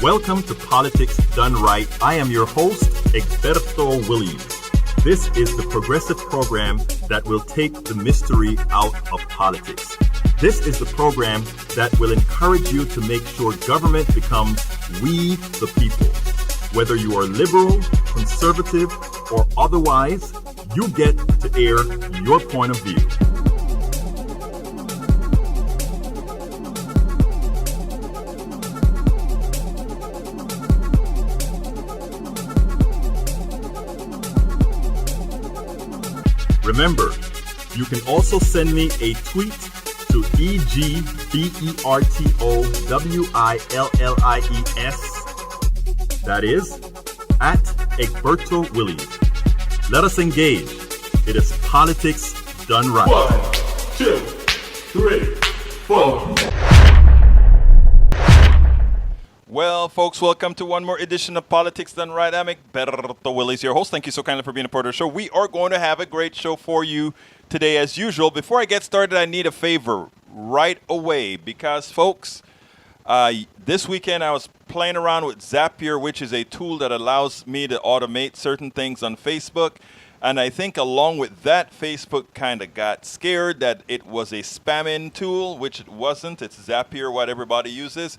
Welcome to Politics Done Right. I am your host, Egberto Williams. This is the progressive program that will take the mystery out of politics. This is the program that will encourage you to make sure government becomes we the people. Whether you are liberal, conservative, or otherwise, you get to air your point of view. Remember, you can also send me a tweet to EGBERTOWILLIES. That is, at Egberto Williams. Let us engage. It is politics done right. 1, 2, 3, 4. Well, folks, welcome to one more edition of Politics Done Right. I'm Egberto Williams, your host. Thank you so kindly for being a part of the show. We are going to have a great show for you today, as usual. Before I get started, I need a favor right away because, folks, this weekend I was playing around with Zapier, which is a tool that allows me to automate certain things on Facebook. And I think along with that, Facebook kind of got scared that it was a spamming tool, which it wasn't. It's Zapier, what everybody uses.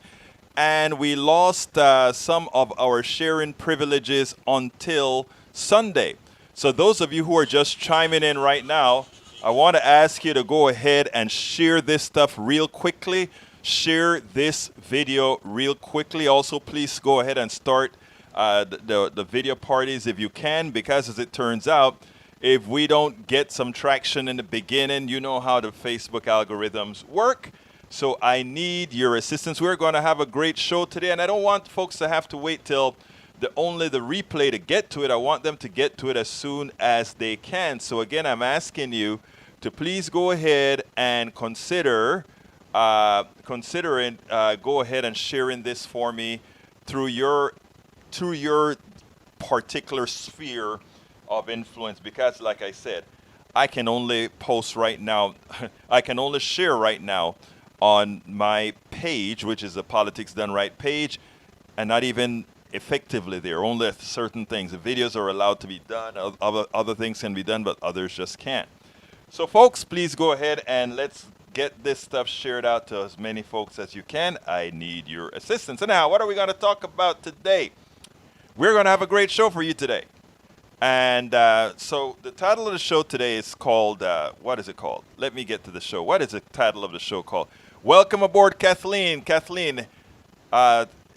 And we lost some of our sharing privileges until Sunday. So those of you who are just chiming in right now, I want to ask you to go ahead and share this stuff real quickly. Share this video real quickly. Also, please go ahead and start the video parties if you can, because as it turns out, if we don't get some traction in the beginning, you know how the Facebook algorithms work. So I need your assistance. We're going to have a great show today, and I don't want folks to have to wait till only the replay to get to it. I want them to get to it as soon as they can. So again, I'm asking you to please go ahead and go ahead and sharing this for me through your particular sphere of influence, because like I said, I can only post right now. I can only share right now on my page, which is the Politics Done Right page, and not even effectively there. Only certain things. The videos are allowed to be done. Other things can be done, but others just can't. So folks, please go ahead and let's get this stuff shared out to as many folks as you can. I need your assistance. And now, what are we going to talk about today? We're going to have a great show for you today. And so the title of the show today is called, what is it called? Let me get to the show. What is the title of the show called? Welcome aboard, Kathleen. Kathleen,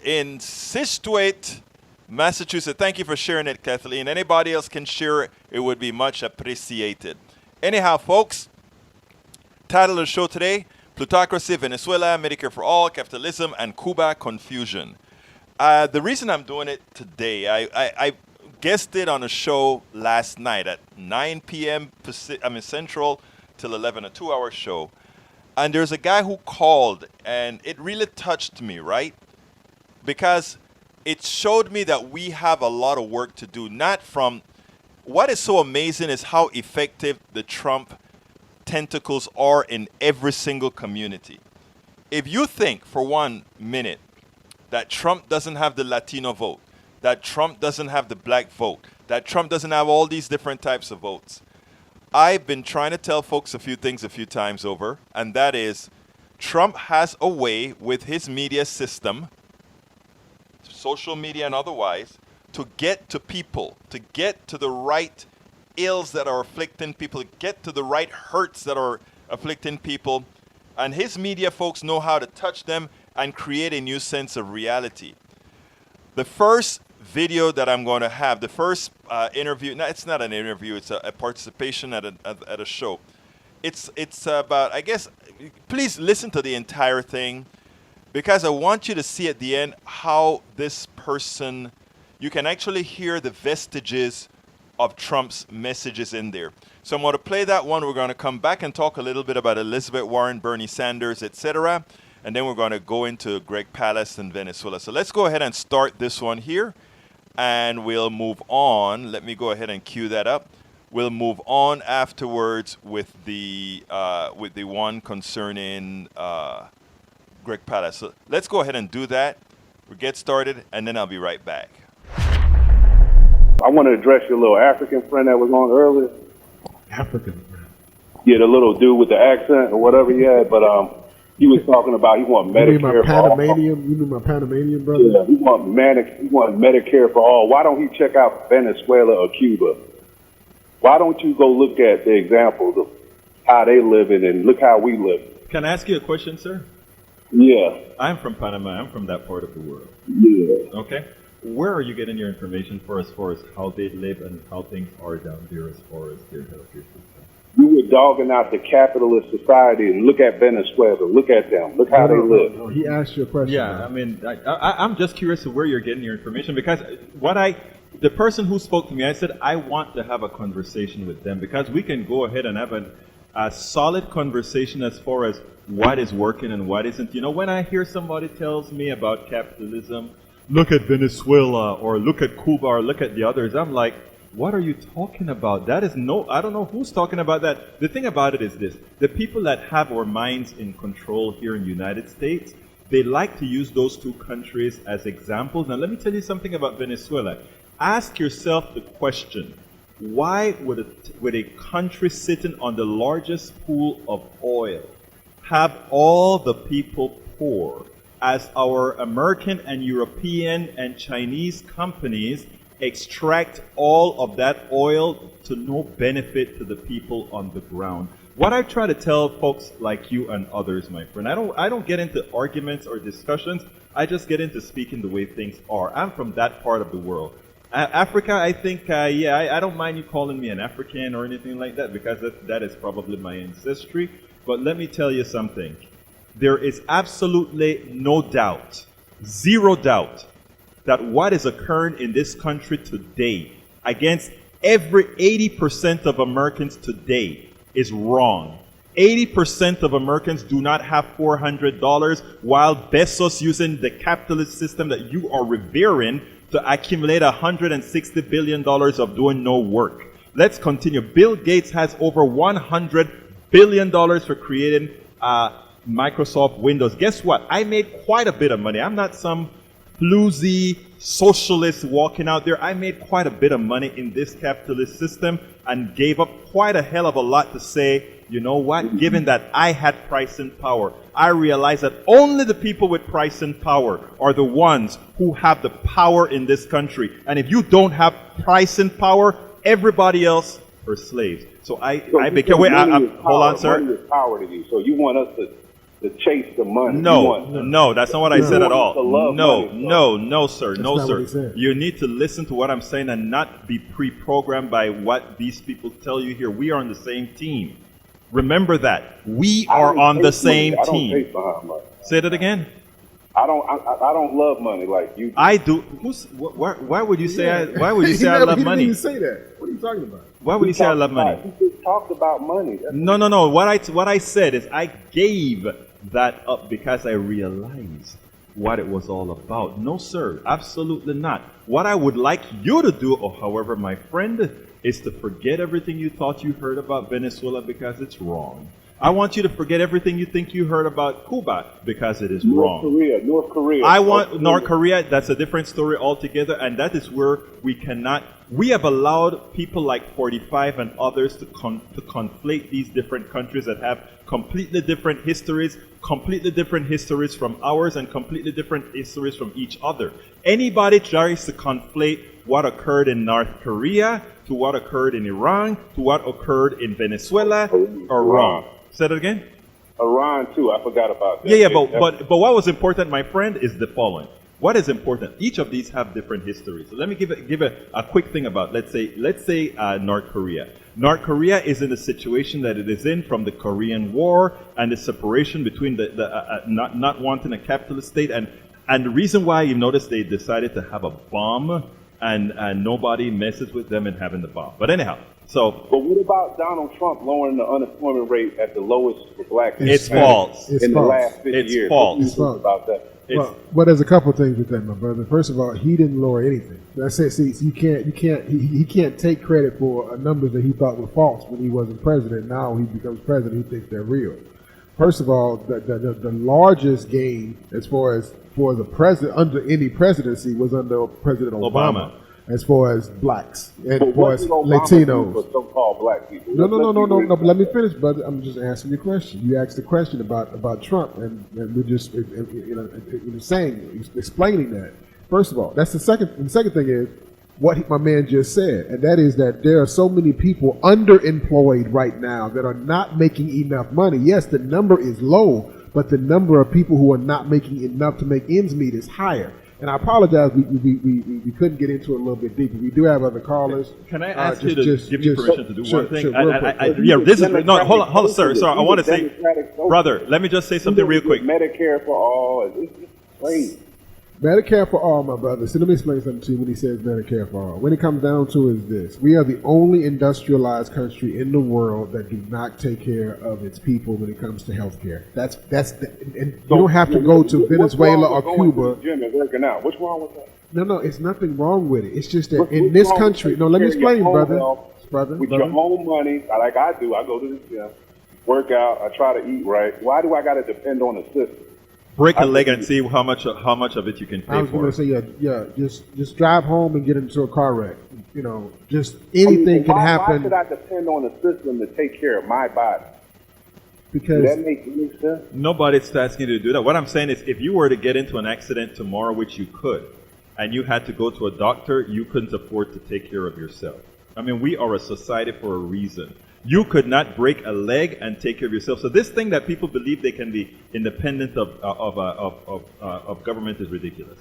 in Situate, Massachusetts. Thank you for sharing it, Kathleen. Anybody else can share it, it would be much appreciated. Anyhow, folks, title of the show today, Plutocracy, Venezuela, Medicare for All, Capitalism, and Cuba Confusion. The reason I'm doing it today, I guested on a show last night at 9 p.m. Central till 11, a 2-hour show. And there's a guy who called, and it really touched me, right? Because it showed me that we have a lot of work to do. What is so amazing is how effective the Trump tentacles are in every single community. If you think for 1 minute that Trump doesn't have the Latino vote, that Trump doesn't have the black vote, that Trump doesn't have all these different types of votes, I've been trying to tell folks a few things a few times over, and that is Trump has a way with his media system, social media and otherwise, to get to people, to get to the right ills that are afflicting people, to get to the right hurts that are afflicting people. And his media folks know how to touch them and create a new sense of reality. The first video that I'm going to have, the first interview, no, it's not an interview, it's a participation at a show. It's about, I guess, please listen to the entire thing, because I want you to see at the end how this person, you can actually hear the vestiges of Trump's messages in there. So I'm going to play that one. We're going to come back and talk a little bit about Elizabeth Warren, Bernie Sanders, etc. And then we're going to go into Greg Palast and Venezuela. So let's go ahead and start this one here. And we'll move on. Let me go ahead and cue that up. We'll move on afterwards with the one concerning Greg Palast. So let's go ahead and do that. We'll get started, and then I'll be right back. I want to address your little African friend that was on earlier. African friend. Yeah, the little dude with the accent or whatever he had, but he was talking about he want Medicare for all. You mean my Panamanian brother? Yeah, he want Medicare for all. Why don't he check out Venezuela or Cuba? Why don't you go look at the examples of how they living and look how we live? Can I ask you a question, sir? Yeah. I'm from Panama. I'm from that part of the world. Yeah. Okay. Where are you getting your information for as far as how they live and how things are down there as far as their healthcare system? You were dogging out the capitalist society and look at Venezuela. Look at them. Look how they live. No, he asked you a question. Yeah, I mean, I'm just curious to where you're getting your information, because the person who spoke to me, I said, I want to have a conversation with them, because we can go ahead and have a solid conversation as far as what is working and what isn't. You know, when I hear somebody tells me about capitalism, look at Venezuela or look at Cuba or look at the others, I'm like, what are you talking about? I don't know who's talking about that. The thing about it is this: the people that have our minds in control here in the United States, they like to use those two countries as examples. Now, let me tell you something about Venezuela. Ask yourself the question, why would a country sitting on the largest pool of oil have all the people poor, as our American and European and Chinese companies extract all of that oil to no benefit to the people on the ground? What I try to tell folks like you and others, my friend, I don't get into arguments or discussions. I just get into speaking the way things are. I'm from that part of the world. Africa, I think, I don't mind you calling me an African or anything like that, because that is probably my ancestry. But let me tell you something. There is absolutely no doubt, zero doubt, that what is occurring in this country today against every 80% of Americans today is wrong. 80% of Americans do not have $400, while Bezos, using the capitalist system that you are revering, to accumulate $160 billion of doing no work. Let's continue. Bill Gates has over $100 billion for creating Microsoft Windows. Guess what? I made quite a bit of money. I'm not some floozy socialist walking out there. I made quite a bit of money in this capitalist system and gave up quite a hell of a lot to say, you know what, given that I had price and power, I realized that only the people with price and power are the ones who have the power in this country. And if you don't have price and power, everybody else are slaves. So I became, wait, hold on, sir. Money is power to you. So you want us to chase the money. No, that's not what I said at all. No, sir. Sir. You need to listen to what I'm saying and not be pre-programmed by what these people tell you here. We are on the same team. Remember that. We are on the same team. I don't chase behind money. Say that again. I don't love money like you do. I do. Why would you say? Why would you say I love money? He didn't even say that. What are you talking about? Why would you say I love money? He just talked about money. No. What I said is I gave that up because I realized what it was all about. No, sir, absolutely not. What I would like you to do, or however, my friend, is to forget everything you thought you heard about Venezuela, because it's wrong. I want you to forget everything you think you heard about Cuba, because it is wrong. North Korea. I want North Korea. That's a different story altogether, and that is where we have allowed people like 45 and others to conflate these different countries that have completely different histories from ours, and completely different histories from each other. Anybody tries to conflate what occurred in North Korea to what occurred in Iran to what occurred in Venezuela are wrong. Say that again? Iran too. I forgot about that. Yeah, but what was important, my friend, is the following. What is important? Each of these have different histories. So let me give a quick thing about, let's say North Korea. North Korea is in the situation that it is in from the Korean War and the separation between the not wanting a capitalist state, and the reason why you notice they decided to have a bomb and nobody messes with them in having the bomb. But anyhow, so. But what about Donald Trump lowering the unemployment rate at the lowest for black people? It's false. In the last 50 years. It's false. What do you think about that? Well, there's a couple of things with that, my brother. First of all, he didn't lower anything. That's it. See, he can't take credit for numbers that he thought were false when he wasn't president. Now he becomes president, he thinks they're real. First of all, the largest gain as far as for the president under any presidency was under President Obama. As far as blacks and as far as Latinos. For so-called black people. No. But let me finish, brother. I'm just answering your question. You asked the question about Trump, and we're just explaining that. First of all, that's the second. And the second thing is what my man just said, and that is that there are so many people underemployed right now that are not making enough money. Yes, the number is low, but the number of people who are not making enough to make ends meet is higher. And I apologize, we couldn't get into it a little bit deeper. We do have other callers. Can I ask you to give me permission to do one thing? Hold on, sir. I want to say, brother, let me just say something real quick. Medicare for all, it's crazy. Medicare for all, my brother. So let me explain something to you when he says Medicare for all. When it comes down to it is this. We are the only industrialized country in the world that do not take care of its people when it comes to health care. And you don't have to go to Venezuela or Cuba. To the gym and working out. What's wrong with that? No, it's nothing wrong with it. It's just that in this country, let me explain, brother. With your own money, like I do, I go to the gym, work out, I try to eat right. Why do I got to depend on the system? Break a leg and see how much of it you can pay for. I was going to say, just drive home and get into a car wreck. Just anything can happen. Why should I depend on the system to take care of my body? Because does that make any sense? Nobody's asking you to do that. What I'm saying is, if you were to get into an accident tomorrow, which you could, and you had to go to a doctor, you couldn't afford to take care of yourself. I mean, we are a society for a reason. You could not break a leg and take care of yourself. So this thing that people believe they can be independent of government is ridiculous.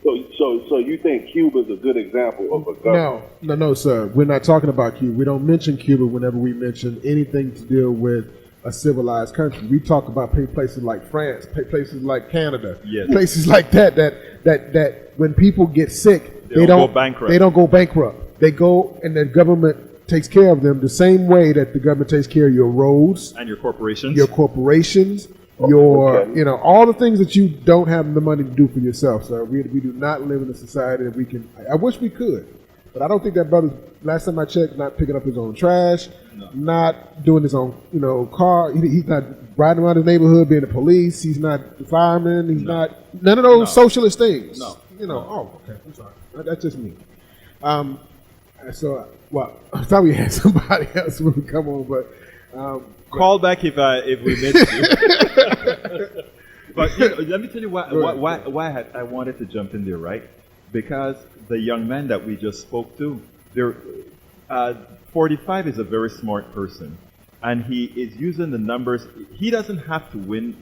So you think Cuba is a good example of a government? No, sir. We're not talking about Cuba. We don't mention Cuba whenever we mention anything to deal with a civilized country. We talk about places like France, places like Canada, places like that when people get sick, they don't go bankrupt. They don't go bankrupt. They go and the government takes care of them the same way that the government takes care of your roads and your corporations, all the things that you don't have the money to do for yourself. So we do not live in a society that we can. I wish we could, but I don't think that brother. Last time I checked, not picking up his own trash, not doing his own car. He's not riding around his neighborhood being the police. He's not the fireman. He's not none of those socialist things. Oh, okay. I'm sorry. That's just me. I thought we had somebody else when we come on, but call back if we missed you. But let me tell you why I wanted to jump in there, right? Because the young man that we just spoke to, 45 is a very smart person, and he is using the numbers. He doesn't have to win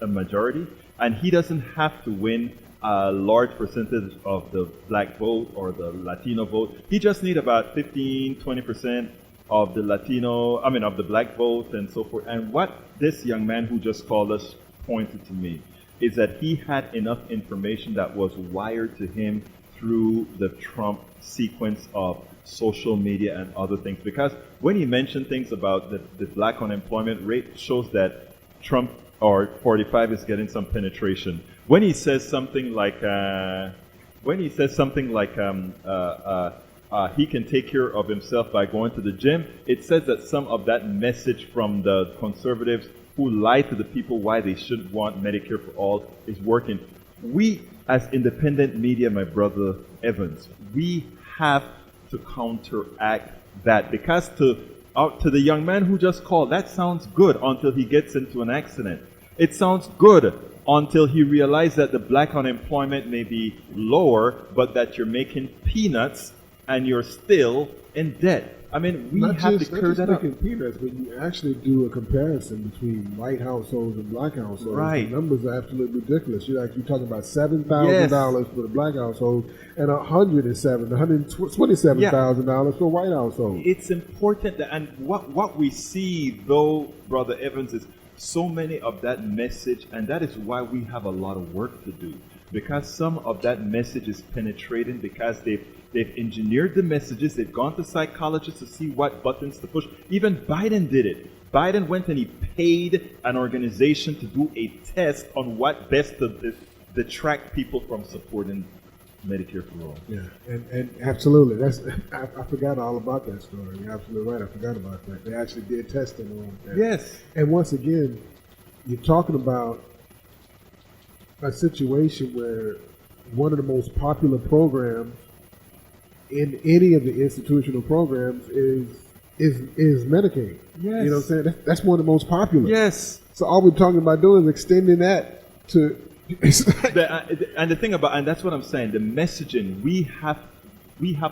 a majority, and he doesn't have to win a large percentage of the black vote or the Latino vote. He just need about 15-20% of the black vote and so forth. And what this young man who just called us pointed to me is that he had enough information that was wired to him through the Trump sequence of social media and other things. Because when he mentioned things about the black unemployment rate, shows that Trump or 45 is getting some penetration. When he says something like he can take care of himself by going to the gym, it says that some of that message from the conservatives who lie to the people why they shouldn't want Medicare for all is working. We, as independent media, my brother Evans, we have to counteract that, because to the young man who just called, that sounds good until he gets into an accident. It sounds good until he realized that the black unemployment may be lower, but that you're making peanuts and you're still in debt. I mean, we have to clear that up. Not just making peanuts, but you actually do a comparison between white households and black households. Right. The numbers are absolutely ridiculous. You're talking about $7,000 for the black household and $127,000 for a white household. It's important that, and what we see though, Brother Evans, is so many of that message, and that is why we have a lot of work to do, because some of that message is penetrating, because they've engineered the messages. They've gone to psychologists to see what buttons to push. Even Biden did it. Biden went and he paid an organization to do a test on what best to detract people from supporting Medicare for all. Yeah, and absolutely. I forgot all about that story. You're absolutely right. I forgot about that. They actually did testing on that. Yes. And once again, you're talking about a situation where one of the most popular programs in any of the institutional programs is Medicaid. Yes. You know what I'm saying? That's one of the most popular. Yes. So all we're talking about doing is extending that to. And the thing about, and that's what I'm saying, the messaging, we have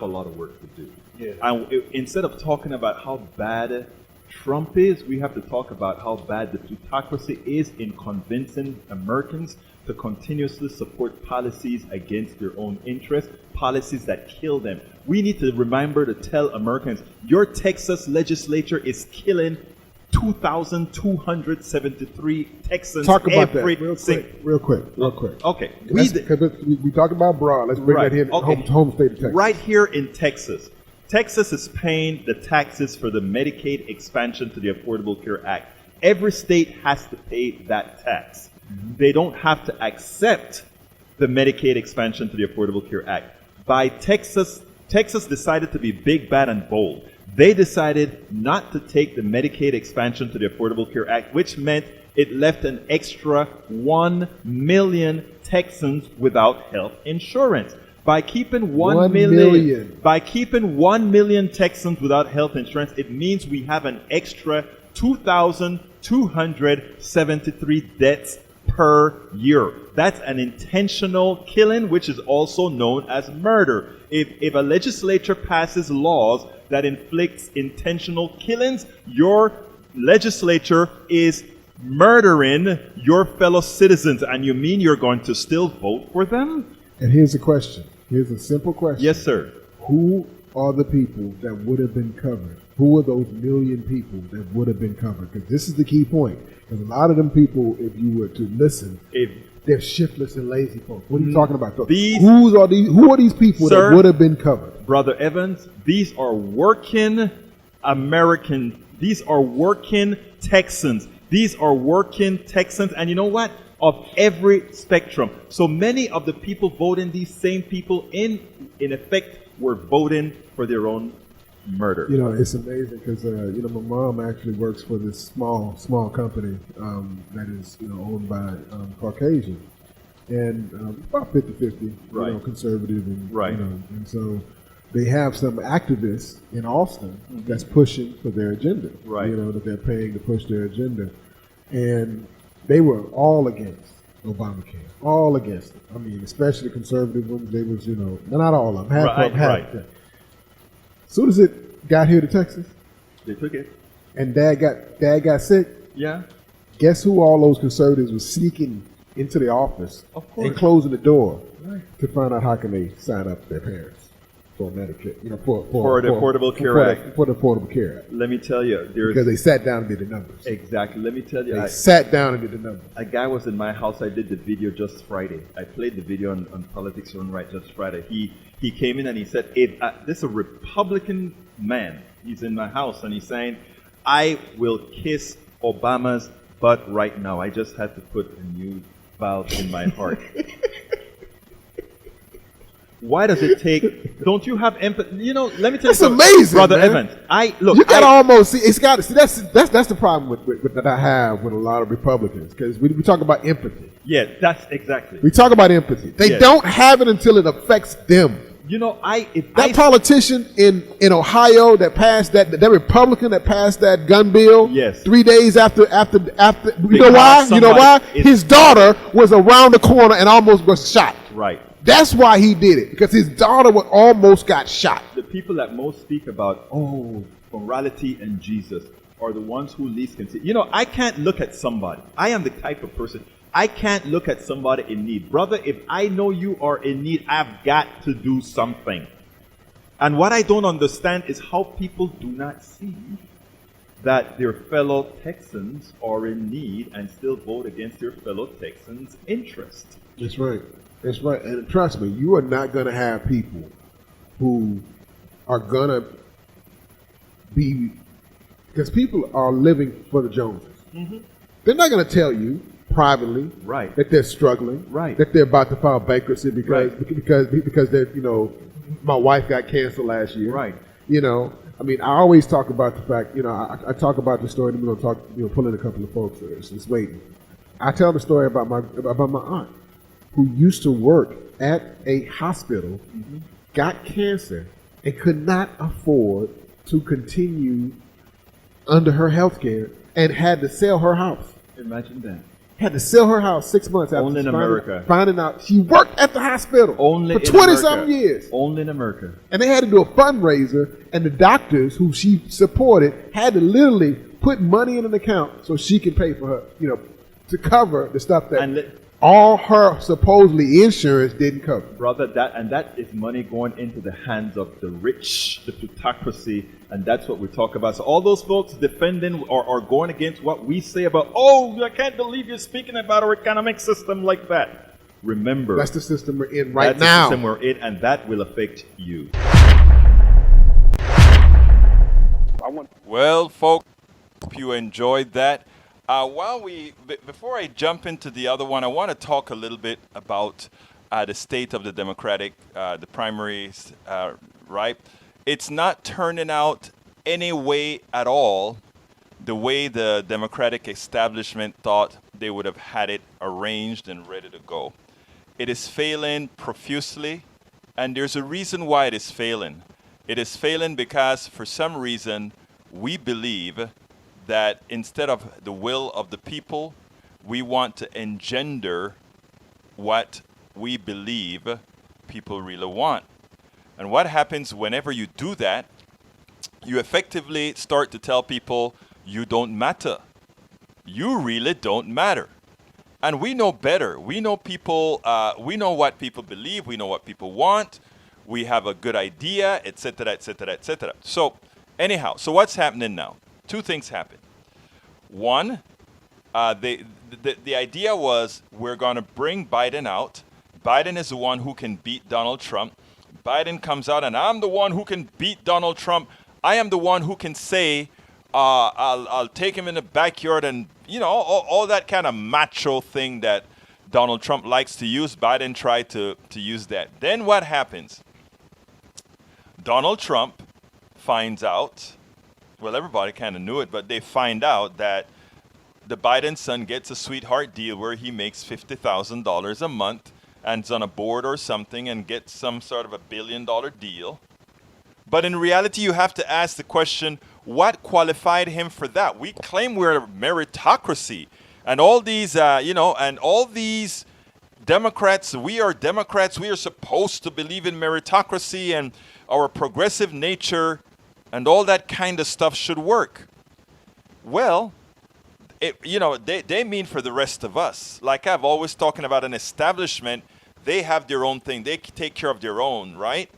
a lot of work to do. Yeah. And instead of talking about how bad Trump is, we have to talk about how bad the plutocracy is in convincing Americans to continuously support policies against their own interests, policies that kill them. We need to remember to tell Americans, your Texas legislature is killing 2,273 Texans. Talk about every that real quick. Okay. We talk about broad. Let's bring that here home state of Texas. Right here in Texas. Texas is paying the taxes for the Medicaid expansion to the Affordable Care Act. Every state has to pay that tax. Mm-hmm. They don't have to accept the Medicaid expansion to the Affordable Care Act. By Texas decided to be big, bad, and bold. They decided not to take the Medicaid expansion to the Affordable Care Act, which meant it left an extra 1 million Texans without health insurance. By keeping 1 million Texans without health insurance, it means we have an extra 2,273 deaths per year. That's an intentional killing, which is also known as murder. If a legislature passes laws that inflicts intentional killings, your legislature is murdering your fellow citizens, and you mean you're going to still vote for them? And here's a question. Here's a simple question. Yes, sir. Who are the people that would have been covered? Who are those million people that would have been covered? Because this is the key point. Because a lot of them people, if you were to listen, they're shiftless and lazy folks. What are you talking about? Who are these people that would have been covered? Brother Evans, these are working Americans. These are working Texans. These are working Texans. And you know what? Of every spectrum. So many of the people voting, these same people in effect were voting for their own murder. You know, it's amazing because my mom actually works for this small company that is owned by Caucasian, and about 50-50, right. Conservative, and right. And so they have some activists in Austin that's pushing for their agenda. Right. That they're paying to push their agenda, and they were all against Obamacare, all against it. I mean, especially the conservative ones. They was, not all of them. Half. As soon as it got here to Texas, they took it. And Dad got sick. Yeah. Guess who all those conservatives were sneaking into the office and closing the door to find out how can they sign up their parents for Medicare, for the Affordable Care Act. For the Affordable Care Act. Let me tell you, because they sat down and did the numbers. Exactly. Let me tell you, they sat down and did the numbers. A guy was in my house. I did the video just Friday. I played the video on Politics Run Right just Friday. He came in and he said, "This is a Republican man. He's in my house and he's saying, I will kiss Obama's butt right now. I just had to put a new valve in my heart." Why does it take? Don't you have empathy? Let me tell you. That's amazing, Brother man. Evans. You gotta almost see. It's got to see. That's the problem with that I have with a lot of Republicans, because we talk about empathy. Yeah, that's exactly. We talk about empathy. They don't have it until it affects them. That politician in Ohio that passed that Republican that passed that gun bill. Yes. 3 days after. You know why? His daughter was around the corner and almost was shot. Right. That's why he did it, because his daughter almost got shot. The people that most speak about, morality and Jesus are the ones who least can see. I can't look at somebody. I am the type of person, I can't look at somebody in need. Brother, if I know you are in need, I've got to do something. And what I don't understand is how people do not see that their fellow Texans are in need and still vote against their fellow Texans' interest. That's right. That's right. And trust me, you are not going to have people who are going to be, because people are living for the Joneses. Mm-hmm. They're not going to tell you privately that they're struggling, that they're about to file bankruptcy because they're, my wife got cancer last year. Right. I mean, I always talk about the fact, I talk about the story, and we're going to talk, pull in a couple of folks that's waiting. I tell the story about my aunt. who used to work at a hospital got cancer and could not afford to continue under her health care and had to sell her house. Imagine that. Had to sell her house 6 months after Only in America. finding out she worked at the hospital Only for in 20-something America. years. Only in America. And they had to do a fundraiser, and the doctors who she supported had to literally put money in an account so she could pay for her, to cover the stuff that all her supposedly insurance didn't cover. Brother, that is money going into the hands of the rich, the plutocracy, and that's what we talk about. So all those folks defending or going against what we say about, I can't believe you're speaking about our economic system like that. Remember, that's the system we're in right now. That's the system we're in, and that will affect you. Well, folks, hope you enjoyed that. Before I jump into the other one, I want to talk a little bit about the state of the Democratic, the primaries, right? It's not turning out any way at all the way the Democratic establishment thought they would have had it arranged and ready to go. It is failing profusely, and there's a reason why it is failing. It is failing because, for some reason, we believe that instead of the will of the people, we want to engender what we believe people really want. And what happens whenever you do that, you effectively start to tell people, you don't matter. You really don't matter. And we know better. We know people, we know what people believe, we know what people want, we have a good idea, etc., etc., etc. So anyhow, so what's happening now? Two things happen. One, the idea was we're going to bring Biden out. Biden is the one who can beat Donald Trump. Biden comes out, and I'm the one who can beat Donald Trump. I am the one who can say, I'll take him in the backyard, and all that kind of macho thing that Donald Trump likes to use. Biden tried to use that. Then what happens? Donald Trump finds out. Well, everybody kind of knew it, but they find out that the Biden son gets a sweetheart deal where he makes $50,000 a month and is on a board or something and gets some sort of $1 billion deal. But in reality, you have to ask the question, what qualified him for that? We claim we're a meritocracy, and all these, and all these Democrats, we are supposed to believe in meritocracy and our progressive nature, and all that kind of stuff should work. Well, they mean for the rest of us. Like I've always talking about an establishment, they have their own thing. They take care of their own, right?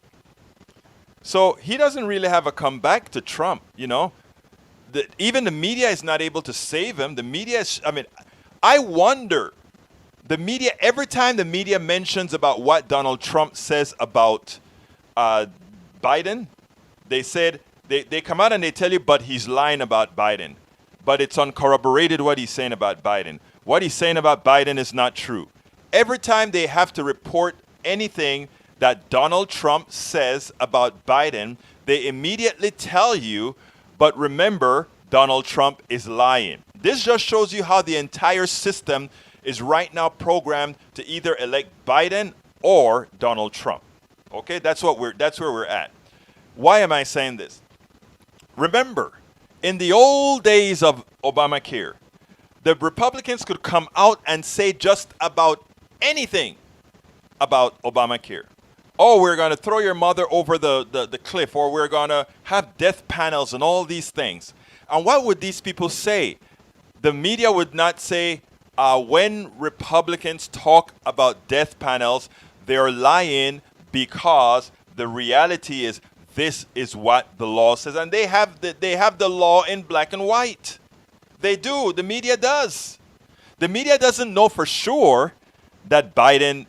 So he doesn't really have a comeback to Trump, Even the media is not able to save him. The media is, I wonder, the media, every time the media mentions about what Donald Trump says about Biden, they said, they come out and they tell you, but he's lying about Biden. But it's uncorroborated what he's saying about Biden. What he's saying about Biden is not true. Every time they have to report anything that Donald Trump says about Biden, they immediately tell you, but remember, Donald Trump is lying. This just shows you how the entire system is right now programmed to either elect Biden or Donald Trump. Okay, that's where we're at. Why am I saying this? Remember, in the old days of Obamacare, the Republicans could come out and say just about anything about Obamacare. Oh, we're going to throw your mother over the cliff, or we're going to have death panels and all these things. And what would these people say? The media would not say, when Republicans talk about death panels, they're lying because the reality is this is what the law says. And they have the law in black and white. They do. The media does. The media doesn't know for sure that Biden,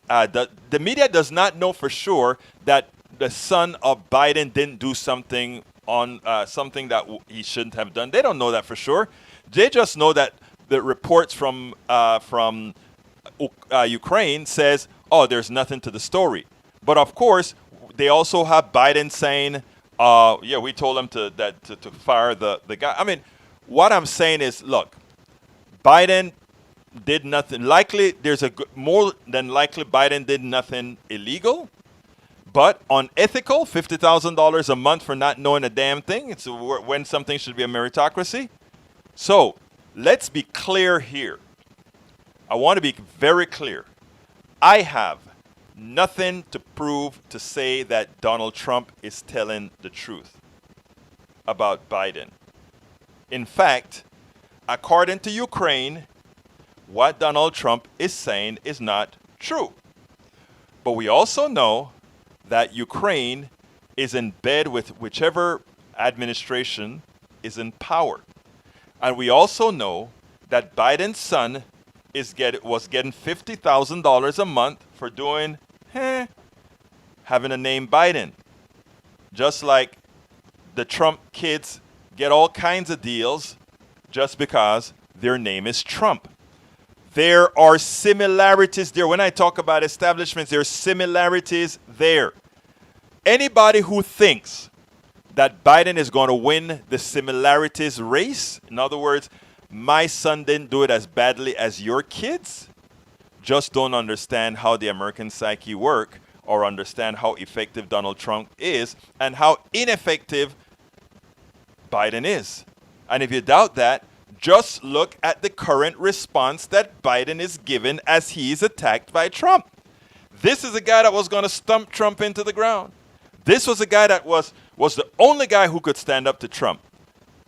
the media does not know for sure that the son of Biden didn't do something on something that he shouldn't have done. They don't know that for sure. They just know that the reports from Ukraine says, oh, there's nothing to the story. But of course, they also have Biden saying, we told him to fire the guy. I mean, what I'm saying is, look, Biden did nothing. Likely, there's more than likely Biden did nothing illegal, but unethical. $50,000 a month for not knowing a damn thing. It's when something should be a meritocracy. So let's be clear here. I want to be very clear. I have nothing to prove to say that Donald Trump is telling the truth about Biden. In fact, according to Ukraine, what Donald Trump is saying is not true. But we also know that Ukraine is in bed with whichever administration is in power. And we also know that Biden's son was getting $50,000 a month for doing, having a name Biden. Just like the Trump kids get all kinds of deals just because their name is Trump. There are similarities there. When I talk about establishments, there are similarities there. Anybody who thinks that Biden is going to win the similarities race, in other words, my son didn't do it as badly as your kids, just don't understand how the American psyche works or understand how effective Donald Trump is and how ineffective Biden is. And if you doubt that, just look at the current response that Biden is given as he is attacked by Trump. This is a guy that was going to stump Trump into the ground. This was a guy that was the only guy who could stand up to Trump.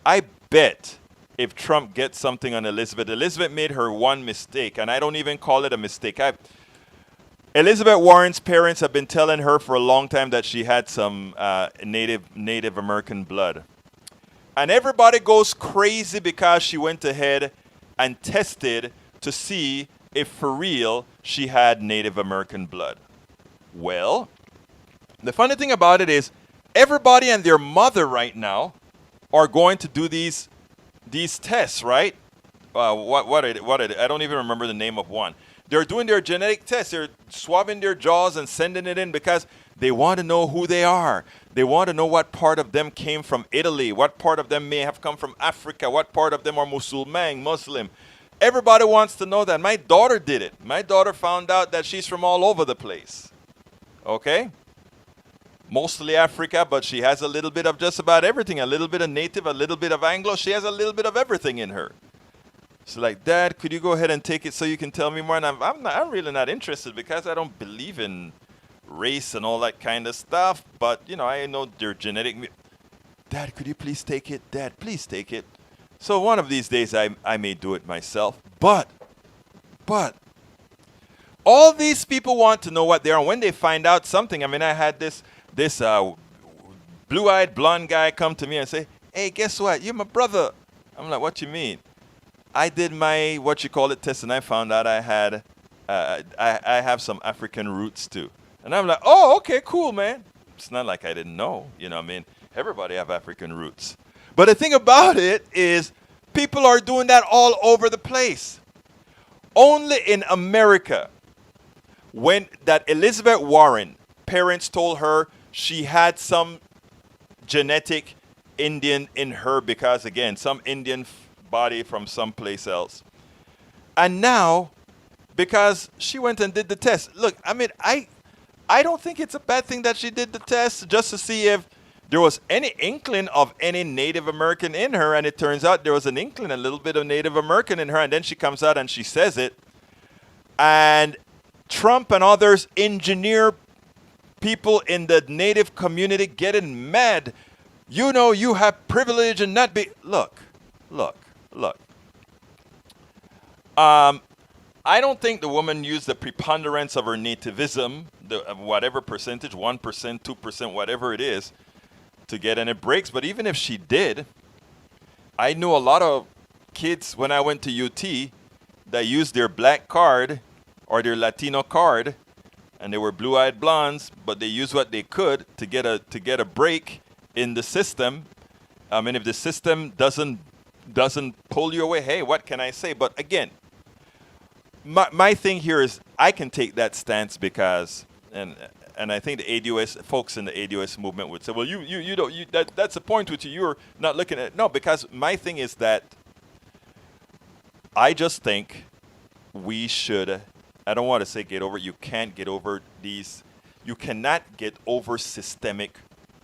I bet if Trump gets something on Elizabeth made her one mistake, and I don't even call it a mistake. Elizabeth Warren's parents have been telling her for a long time that she had some Native American blood. And everybody goes crazy because she went ahead and tested to see if for real she had Native American blood. Well, the funny thing about it is everybody and their mother right now are going to do these tests, right? What I don't even remember the name of one. They're doing their genetic tests. They're swabbing their jaws and sending it in because they want to know who they are. They want to know what part of them came from Italy, what part of them may have come from Africa, what part of them are Muslim. Everybody wants to know that. My daughter did it. My daughter found out that she's from all over the place. Okay? Mostly Africa, but she has a little bit of just about everything. A little bit of Native, a little bit of Anglo. She has a little bit of everything in her. She's like, Dad, could you go ahead and take it so you can tell me more? And I'm really not interested because I don't believe in race and all that kind of stuff. But, I know their genetic. Dad, could you please take it? Dad, please take it. So one of these days I may do it myself. But, all these people want to know what they are. And when they find out something, I had this blue-eyed blonde guy come to me and say, hey, guess what? You're my brother. I'm like, what you mean? I did my, test, and I found out I had, I have some African roots too. And I'm like, oh, okay, cool, man. It's not like I didn't know, everybody have African roots. But the thing about it is people are doing that all over the place. Only in America, when that Elizabeth Warren, parents told her she had some genetic Indian in her because, again, some Indian body from someplace else. And now, because she went and did the test. Look, I don't think it's a bad thing that she did the test just to see if there was any inkling of any Native American in her. And it turns out there was an inkling, a little bit of Native American in her. And then she comes out and she says it. And Trump and others engineer people in the Native community getting mad. You have privilege and not be... Look. I don't think the woman used the preponderance of her nativism, whatever percentage, 1%, 2%, whatever it is, to get any breaks. But even if she did, I knew a lot of kids when I went to UT that used their black card or their Latino card, and they were blue-eyed blondes, but they used what they could to get a break in the system. If the system doesn't pull you away, hey, what can I say? But again, my thing here is I can take that stance because, and I think the ADOS folks in the ADOS movement would say, well, you don't, that's the point with you. You're not looking at it. No, because my thing is that I just think we should, I don't want to say get over, you can't get over these, you cannot get over systemic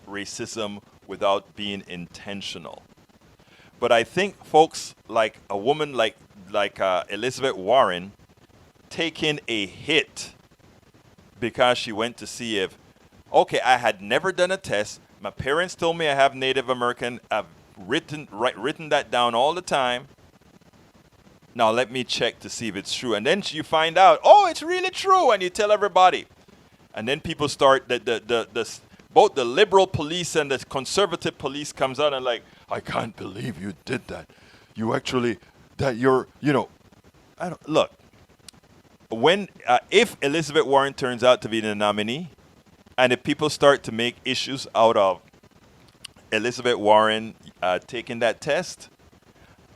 racism without being intentional. But I think folks like a woman like Elizabeth Warren taking a hit because she went to see if, okay, I had never done a test. My parents told me I have Native American. I've written that down all the time. Now let me check to see if it's true. And then you find out, oh, it's really true, and you tell everybody. And then people start, both the liberal police and the conservative police comes out and like, I can't believe you did that. You actually, that you're, I don't, look, when, if Elizabeth Warren turns out to be the nominee, and if people start to make issues out of Elizabeth Warren taking that test,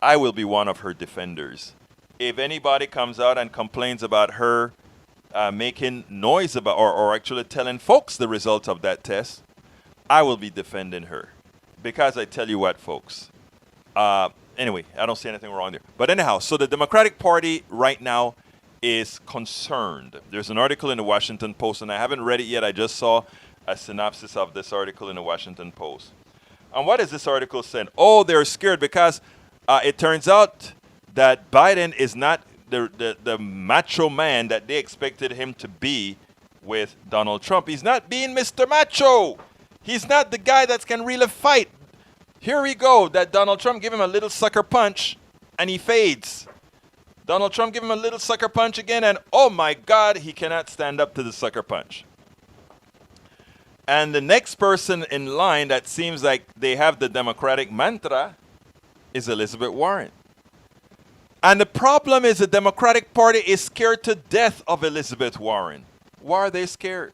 I will be one of her defenders. If anybody comes out and complains about her making noise about or actually telling folks the results of that test, I will be defending her. Because I tell you what, folks. Anyway, I don't see anything wrong there. But anyhow, so the Democratic Party right now is concerned. There's an article in the Washington Post, and I haven't read it yet. I just saw a synopsis of this article in the Washington Post. And what is this article saying? Oh, they're scared because it turns out that Biden is not the macho man that they expected him to be with Donald Trump. He's not being Mr. Macho. He's not the guy that can really fight. Here we go, that Donald Trump give him a little sucker punch and he fades. Donald Trump give him a little sucker punch again and oh my God, he cannot stand up to the sucker punch. And the next person in line that seems like they have the Democratic mantra is Elizabeth Warren. And the problem is the Democratic Party is scared to death of Elizabeth Warren. Why are they scared?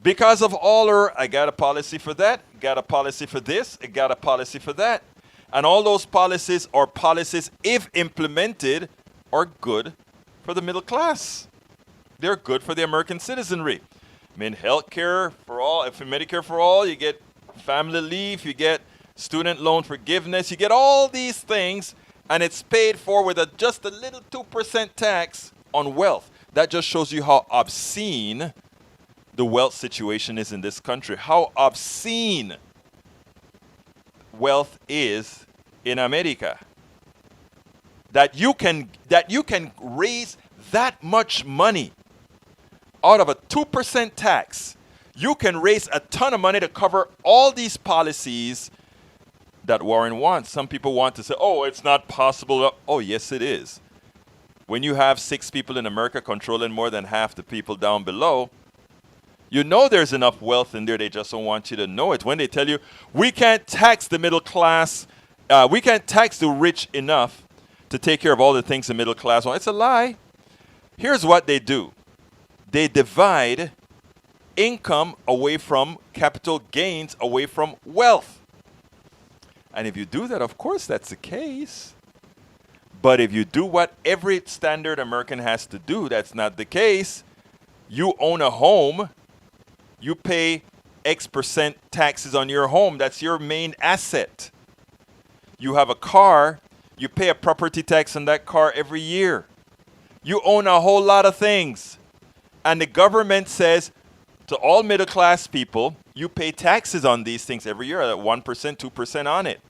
Because of all her, I got a policy for that, got a policy for this, I got a policy for that. And all those policies are policies, if implemented, are good for the middle class. They're good for the American citizenry. I mean, health care for all, if Medicare for all, you get family leave, you get student loan forgiveness, you get all these things, and it's paid for with just a little 2% tax on wealth. That just shows you how obscene the wealth situation is in this country, how obscene wealth is in America. That you can raise that much money out of a 2% tax. You can raise a ton of money to cover all these policies that Warren wants. Some people want to say, oh, it's not possible. Oh, yes, it is. When you have 6 people in America controlling more than half the people down below, you know there's enough wealth in there. They just don't want you to know it. When they tell you, we can't tax the middle class, we can't tax the rich enough to take care of all the things the middle class want. It's a lie. Here's what they do. They divide income away from capital gains, away from wealth. And if you do that, of course, that's the case. But if you do what every standard American has to do, that's not the case. You own a home. You pay X% taxes on your home. That's your main asset. You have a car. You pay a property tax on that car every year. You own a whole lot of things. And the government says to all middle class people, you pay taxes on these things every year, at 1%, 2% on it.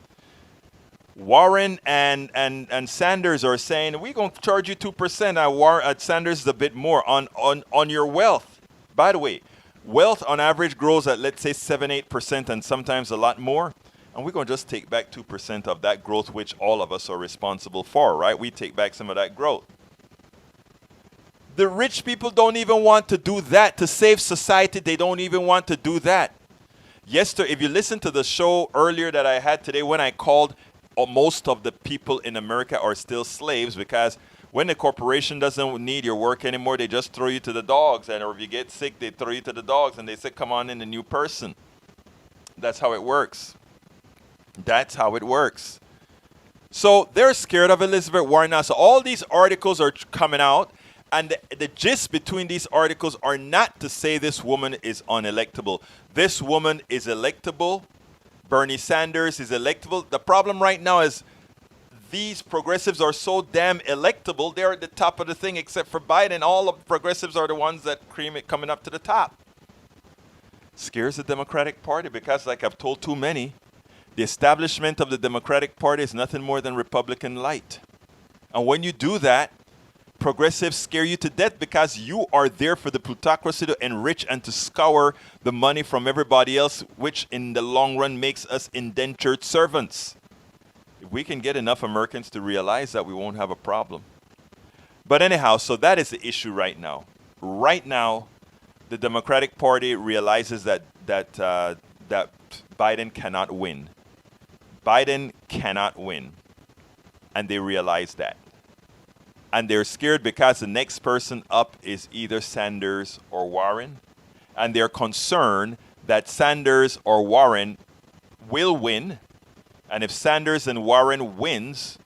Warren and Sanders are saying, we're going to charge you 2%. Sanders is a bit more on your wealth. By the way, wealth on average grows at, let's say, 7-8% and sometimes a lot more. And we're going to just take back 2% of that growth, which all of us are responsible for, right? We take back some of that growth. The rich people don't even want to do that. To save society, they don't even want to do that. Yesterday, if you listen to the show earlier that I had today, when I called, most of the people in America are still slaves, because when the corporation doesn't need your work anymore, they just throw you to the dogs. And or if you get sick, they throw you to the dogs and they say, come on in, a new person. That's how it works. That's how it works. So they're scared of Elizabeth Warren now. So all these articles are coming out. And the gist between these articles are not to say this woman is unelectable. This woman is electable. Bernie Sanders is electable. The problem right now is these progressives are so damn electable, they're at the top of the thing, except for Biden. All of the progressives are the ones that cream it coming up to the top. Scares the Democratic Party because, like I've told too many, the establishment of the Democratic Party is nothing more than Republican light. And when you do that, progressives scare you to death because you are there for the plutocracy to enrich and to scour the money from everybody else, which in the long run makes us indentured servants. If we can get enough Americans to realize that, we won't have a problem. But anyhow, so that is the issue right now. Right now, the Democratic Party realizes that Biden cannot win. Biden cannot win. And they realize that. And they're scared because the next person up is either Sanders or Warren. And they're concerned that Sanders or Warren will win. And if Sanders and Warren wins,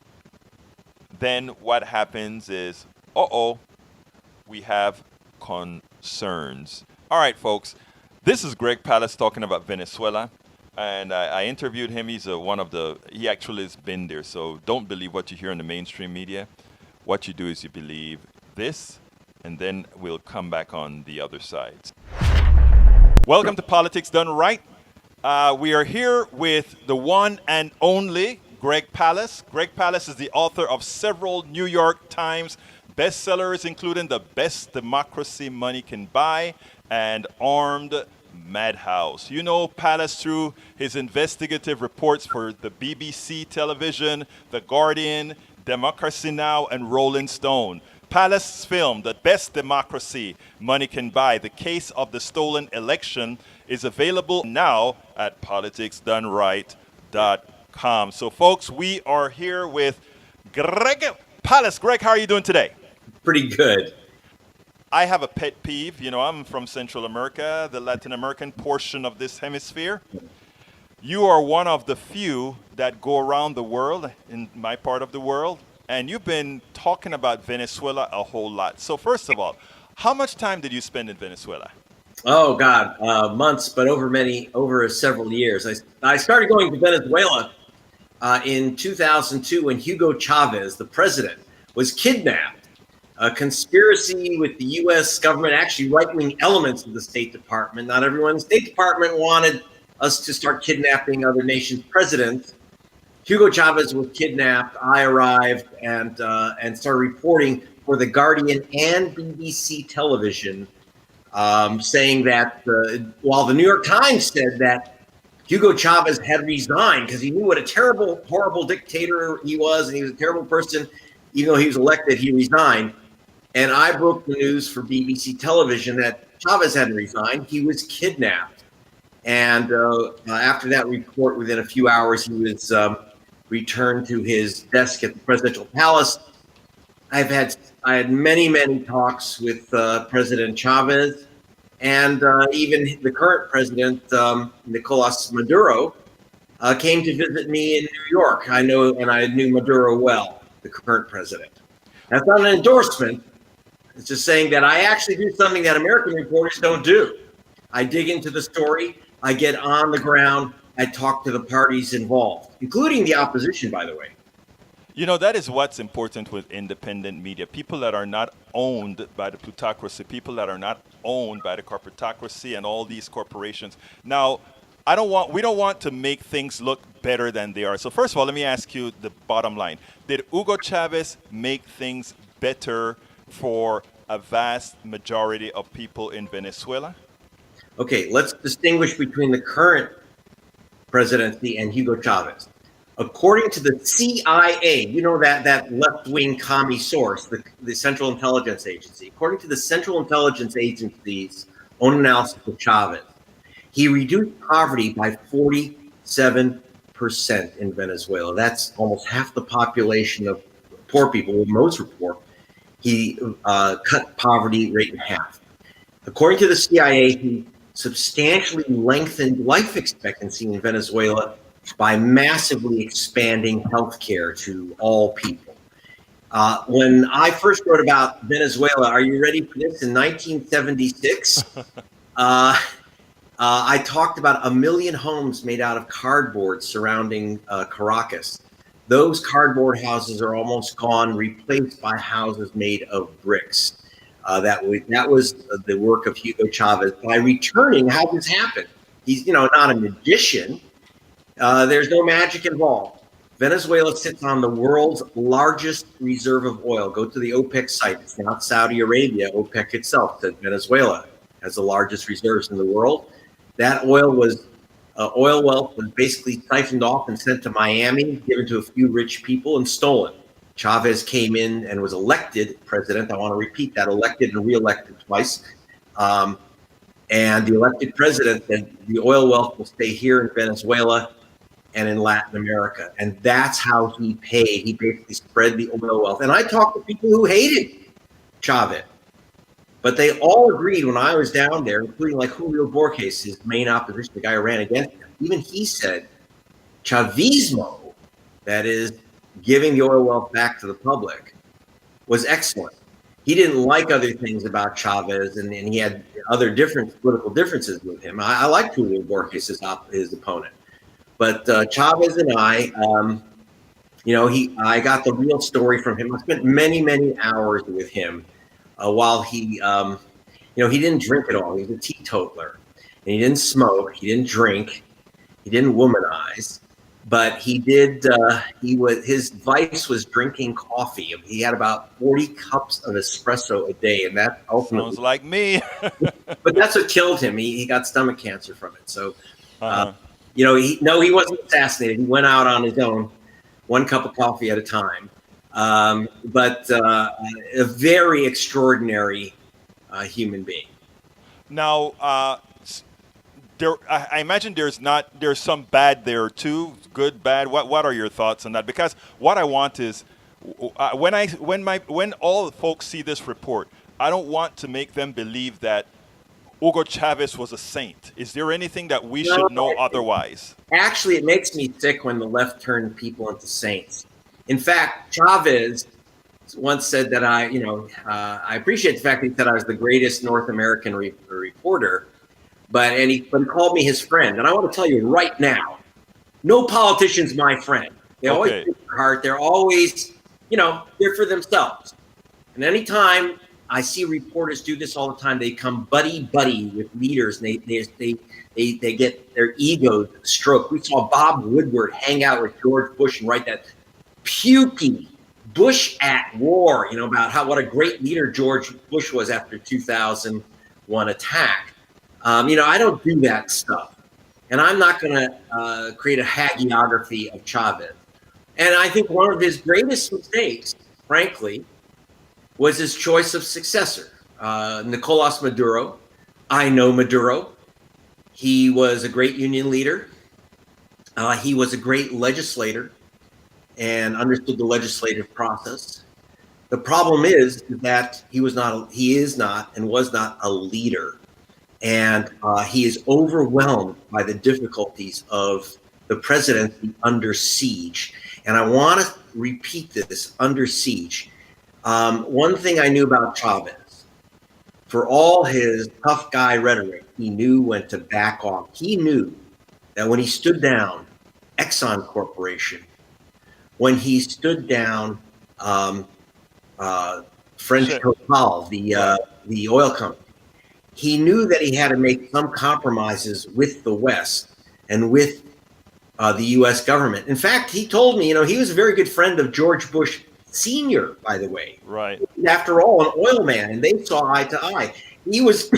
then what happens is, we have concerns. All right, folks. This is Greg Palast talking about Venezuela. And I interviewed him. He's he actually has been there. So don't believe what you hear in the mainstream media. What you do is you believe this, and then we'll come back on the other sides. Welcome to Politics Done Right. We are here with the one and only Greg Palast. Greg Palast is the author of several New York Times bestsellers, including The Best Democracy Money Can Buy and Armed Madhouse. You know Palast through his investigative reports for the BBC television, The Guardian, Democracy Now!, and Rolling Stone. Palast's film, The Best Democracy Money Can Buy, The Case of the Stolen Election, is available now at politicsdoneright.com. So, folks, we are here with Greg Palast. Greg, how are you doing today? Pretty good. I have a pet peeve. You know, I'm from Central America, the Latin American portion of this hemisphere. You are one of the few that go around the world, in my part of the world, and you've been talking about Venezuela a whole lot. So first of all, how much time did you spend in Venezuela? Oh, God, months, but over several years. I started going to Venezuela in 2002 when Hugo Chavez, the president, was kidnapped. A conspiracy with the U.S. government, actually right-wing elements of the State Department. Not everyone in the State Department wanted us to start kidnapping other nations' presidents. Hugo Chavez was kidnapped. I arrived and started reporting for The Guardian and BBC television, saying that while the New York Times said that Hugo Chavez had resigned because he knew what a terrible, horrible dictator he was, and he was a terrible person, even though he was elected, he resigned. And I broke the news for BBC television that Chavez hadn't resigned. He was kidnapped. And after that report, within a few hours, he was returned to his desk at the presidential palace. I had many talks with President Chavez, and even the current president, Nicolas Maduro, came to visit me in New York. I knew Maduro well, the current president. That's not an endorsement. It's just saying that I actually do something that American reporters don't do. I dig into the story. I get on the ground. I talk to the parties involved, including the opposition, by the way. You know, that is what's important with independent media. People that are not owned by the plutocracy, people that are not owned by the corporatocracy and all these corporations. Now, we don't want to make things look better than they are. So first of all, let me ask you the bottom line. Did Hugo Chavez make things better for a vast majority of people in Venezuela? Okay, let's distinguish between the current presidency and Hugo Chavez. According to the CIA, you know that left-wing commie source, the Central Intelligence Agency. According to the Central Intelligence Agency's own analysis of Chavez, he reduced poverty by 47% in Venezuela. That's almost half the population of poor people, most are poor. He cut poverty rate in half. According to the CIA, he substantially lengthened life expectancy in Venezuela by massively expanding healthcare to all people. When I first wrote about Venezuela, are you ready for this? In 1976, I talked about 1 million homes made out of cardboard surrounding Caracas. those cardboard houses are almost gone, replaced by houses made of bricks. That was the work of Hugo Chavez. By returning, how this happened? He's not a magician. There's no magic involved. Venezuela sits on the world's largest reserve of oil. Go to the OPEC site. It's not Saudi Arabia. OPEC itself says Venezuela has the largest reserves in the world. That oil wealth was basically siphoned off and sent to Miami, given to a few rich people, and stolen. Chavez came in and was elected president. I want to repeat that: elected and reelected twice. And the elected president said the oil wealth will stay here in Venezuela and in Latin America. And that's how he paid. He basically spread the oil wealth. And I talked to people who hated Chavez, but they all agreed when I was down there, including like Julio Borges, his main opposition, the guy who ran against him. Even he said Chavismo, that is giving the oil wealth back to the public, was excellent. He didn't like other things about Chavez, and he had other political differences with him. I liked Julio Borges, his opponent. But Chavez and I got the real story from him. I spent many, many hours with him while he didn't drink at all. He was a teetotaler, and he didn't smoke, he didn't drink, he didn't womanize, but he did. His vice was drinking coffee. He had about 40 cups of espresso a day, and that ultimately sounds like me. But that's what killed him. He got stomach cancer from it. So. He wasn't assassinated. He went out on his own, one cup of coffee at a time. But a very extraordinary human being. Now, I imagine there's some bad there too, good, bad. What are your thoughts on that? Because what I want is, when all folks see this report, I don't want to make them believe that Hugo Chavez was a saint. Is there anything that we should know otherwise? Actually, it makes me sick when the left turn people into saints. In fact, Chavez once said that I appreciate the fact that he said I was the greatest North American reporter, but he called me his friend. And I want to tell you right now, no politician's my friend. They always take their heart. They're always, they're for themselves. And anytime I see reporters do this all the time, they come buddy with leaders, and they get their egos stroked. We saw Bob Woodward hang out with George Bush and write that pukey Bush at war, about what a great leader George Bush was after 2001 attack. I don't do that stuff, and I'm not going to create a hagiography of Chavez. And I think one of his greatest mistakes, frankly, was his choice of successor, Nicolas Maduro. I know Maduro. He was a great union leader. He was a great legislator and understood the legislative process. The problem is that he is not and was not a leader. And he is overwhelmed by the difficulties of the presidency under siege. And I want to repeat this, under siege. One thing I knew about Chavez, for all his tough guy rhetoric, he knew when to back off. He knew that when he stood down Exxon Corporation, when he stood down French Total, the oil company, he knew that he had to make some compromises with the West and with the U.S. government. In fact, he told me, he was a very good friend of George Bush Senior, by the way. Right. After all, an oil man, and they saw eye to eye. He was,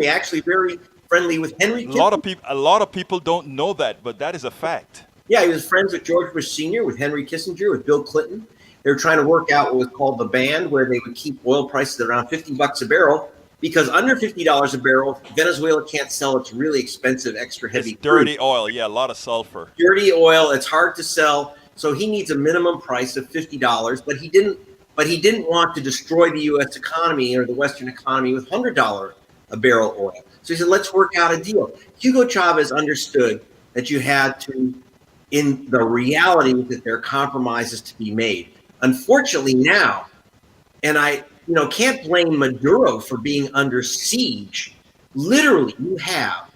actually very friendly with Henry Kissinger. A lot of people don't know that, but that is a fact. Yeah, he was friends with George Bush Senior, with Henry Kissinger, with Bill Clinton. They were trying to work out what was called the band, where they would keep oil prices around $50 a barrel, because under $50 a barrel, Venezuela can't sell its really expensive, extra heavy dirty oil. Yeah, a lot of sulfur. Dirty oil. It's hard to sell. So he needs a minimum price of $50, but he didn't want to destroy the U.S. economy or the Western economy with $100 a barrel oil. So he said, let's work out a deal. Hugo Chavez understood that you had to, in the reality that there are compromises to be made. Unfortunately now, and I can't blame Maduro for being under siege. Literally, you have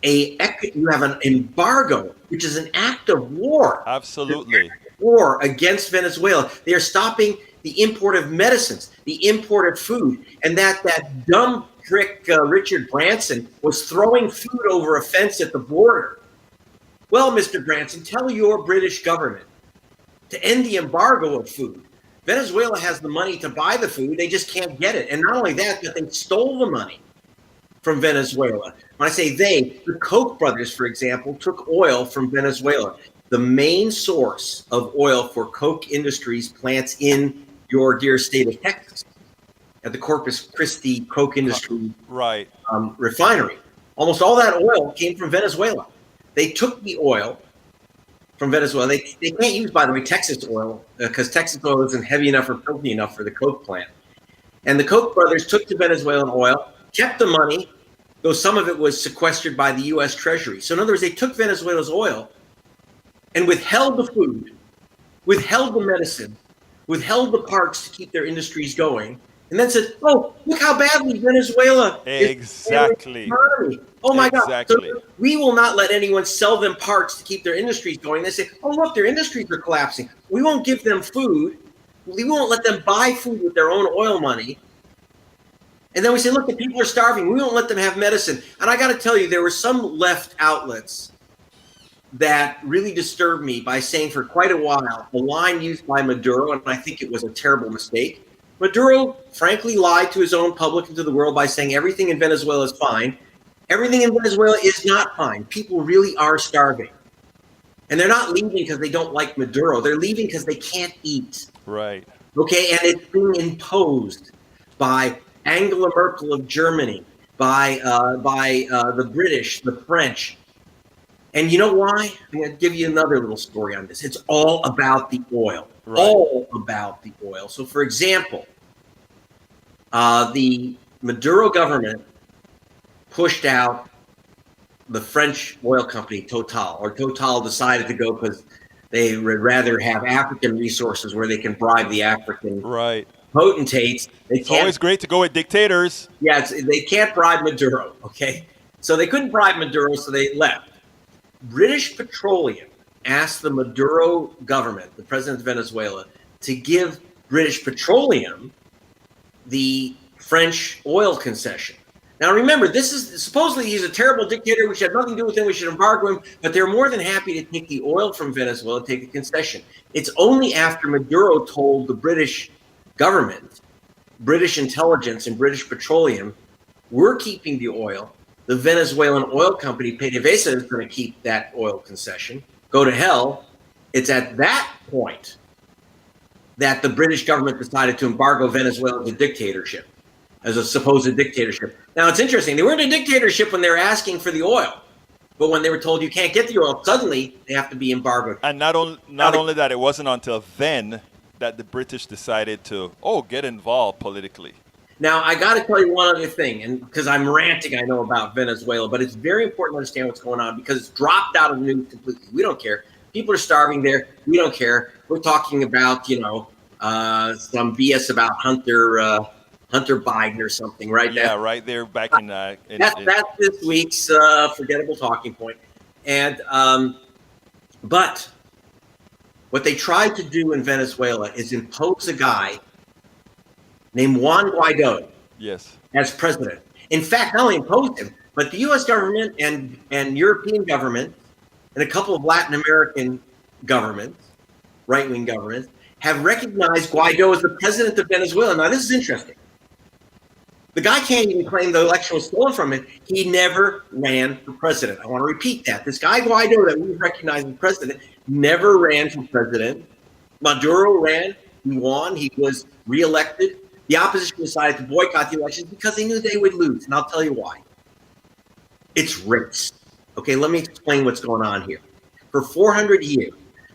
you have an embargo, which is an act of war. Absolutely. War against Venezuela. They are stopping the import of medicines, the import of food, and that dumb prick Richard Branson was throwing food over a fence at the border. Well, Mr. Branson, tell your British government to end the embargo of food. Venezuela has the money to buy the food, they just can't get it. And not only that, but they stole the money from Venezuela. When I say they, the Koch brothers, for example, took oil from Venezuela. The main source of oil for Koch Industries plants in your dear state of Texas, at the Corpus Christi Koch Industries refinery. Almost all that oil came from Venezuela. They took the oil from Venezuela. They can't use, by the way, Texas oil because Texas oil isn't heavy enough or filthy enough for the Koch plant. And the Koch brothers took the Venezuelan oil, kept the money, though some of it was sequestered by the U.S. Treasury. So in other words, they took Venezuela's oil and withheld the food, withheld the medicine, withheld the parks to keep their industries going, and then said, oh, look how badly Venezuela exactly. is. Oh my exactly. God. So we will not let anyone sell them parts to keep their industries going. They say, oh, look, their industries are collapsing. We won't give them food. We won't let them buy food with their own oil money. And then we say, look, the people are starving. We won't let them have medicine. And I got to tell you, there were some left outlets that really disturbed me by saying for quite a while, the line used by Maduro, and I think it was a terrible mistake. Maduro frankly lied to his own public and to the world by saying everything in Venezuela is fine. Everything in Venezuela is not fine. People really are starving. And they're not leaving because they don't like Maduro. They're leaving because they can't eat. Right. Okay, and it's being imposed by Angela Merkel of Germany, by the British, the French. And you know why? I'm going to give you another little story on this. It's all about the oil. Right. All about the oil. So, for example, the Maduro government pushed out the French oil company Total, or Total decided to go because they would rather have African resources where they can bribe the African potentates. It's always great to go with dictators. Yes, they can't bribe Maduro, okay? So they couldn't bribe Maduro, so they left. British Petroleum asked the Maduro government, the president of Venezuela, to give British Petroleum the French oil concession. Now remember, this is supposedly he's a terrible dictator. We should have nothing to do with him. We should embargo him. But they're more than happy to take the oil from Venezuela, take a concession. It's only after Maduro told the British government, British intelligence, and British Petroleum, we're keeping the oil. The Venezuelan oil company, PDVSA, is going to keep that oil concession. Go to hell. It's at that point that the British government decided to embargo Venezuela as a dictatorship, as a supposed dictatorship. Now, it's interesting. They weren't a dictatorship when they were asking for the oil. But when they were told you can't get the oil, suddenly they have to be embargoed. And not only that, it wasn't until then that the British decided to, get involved politically. Now, I got to tell you one other thing, and because I'm ranting, I know, about Venezuela, but it's very important to understand what's going on because it's dropped out of the news completely. We don't care. People are starving there. We don't care. We're talking about, some BS about Hunter Biden or something, right? Yeah, right there back in... That's this week's forgettable talking point. And but what they tried to do in Venezuela is impose a guy named Juan Guaido as president. In fact, not only imposed him, but the U.S. government and European government and a couple of Latin American governments, right-wing governments, have recognized Guaido as the president of Venezuela. Now, this is interesting. The guy can't even claim the election was stolen from him. He never ran for president. I want to repeat that. This guy Guaido that we recognize as president never ran for president. Maduro ran. He won. He was reelected. The opposition decided to boycott the elections because they knew they would lose. And I'll tell you why. It's race. Okay, let me explain what's going on here. For 400 years,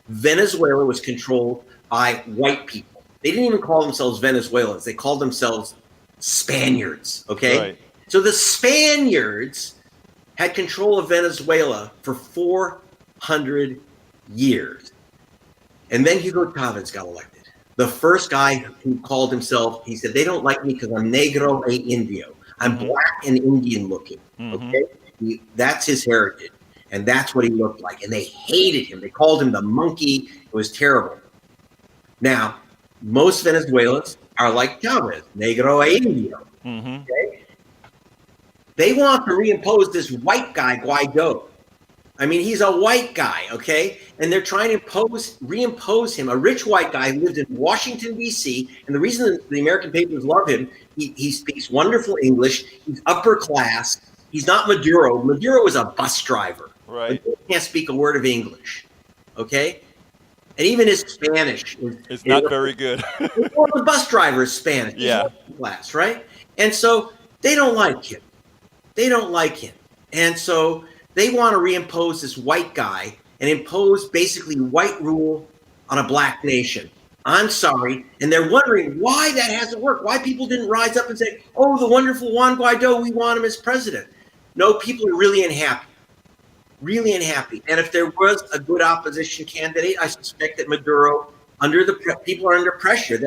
Venezuela was controlled by white people. They didn't even call themselves Venezuelans. They called themselves Spaniards, okay? Right. So the Spaniards had control of Venezuela for 400 years. And then Hugo Chavez got elected. The first guy who called himself, he said, they don't like me because I'm negro e indio. I'm black and Indian looking. Okay, that's his heritage, and that's what he looked like. And they hated him. They called him the monkey. It was terrible. Now, most Venezuelans are like Chavez, negro e indio. Okay? They want to reimpose this white guy, Guaido. I mean, he's a white guy, okay? And they're trying to reimpose him, a rich white guy who lived in Washington, D.C. And the reason the American papers love him, he speaks wonderful English. He's upper class. He's not Maduro. Maduro is a bus driver. Right. He can't speak a word of English, okay? And even his Spanish It's not very good. Well, the bus driver is Spanish. Yeah. He's class, right? And so they don't like him. They don't like him. And so they want to reimpose this white guy and impose basically white rule on a black nation. I'm sorry. And they're wondering why that hasn't worked, why people didn't rise up and say, oh, the wonderful Juan Guaido, we want him as president. No, people are really unhappy. Really unhappy. And if there was a good opposition candidate, I suspect that Maduro, people are under pressure.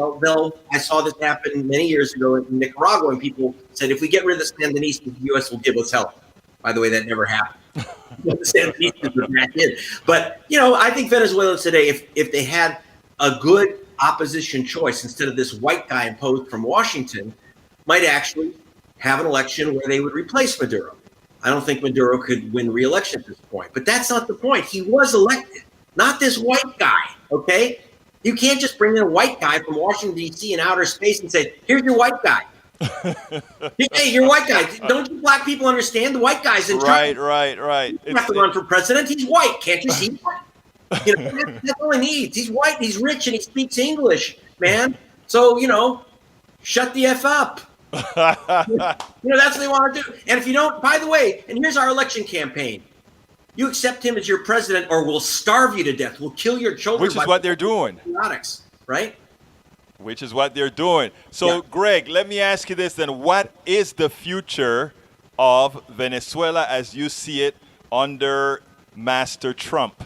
I saw this happen many years ago in Nicaragua, and people said, if we get rid of the Sandinistas, the U.S. will give us help. By the way, that never happened. The Sandinistas were back in. But, I think Venezuelans today, if they had a good opposition choice instead of this white guy imposed from Washington, might actually have an election where they would replace Maduro. I don't think Maduro could win re-election at this point, but that's not the point. He was elected, not this white guy, okay? You can't just bring in a white guy from Washington, D.C. in outer space and say, here's your white guy. Hey, you're white guy. Don't you black people understand? The white guy's in charge. Right. You don't have to run for president. He's white. Can't you see that? That's all he needs. He's white, he's rich, and he speaks English, man. So, shut the F up. That's what they want to do. And if you don't, by the way, and here's our election campaign. You accept him as your president or we'll starve you to death. We'll kill your children. Which is what they're doing. Right? Which is what they're doing. So, Greg, let me ask you this then. What is the future of Venezuela as you see it under Master Trump?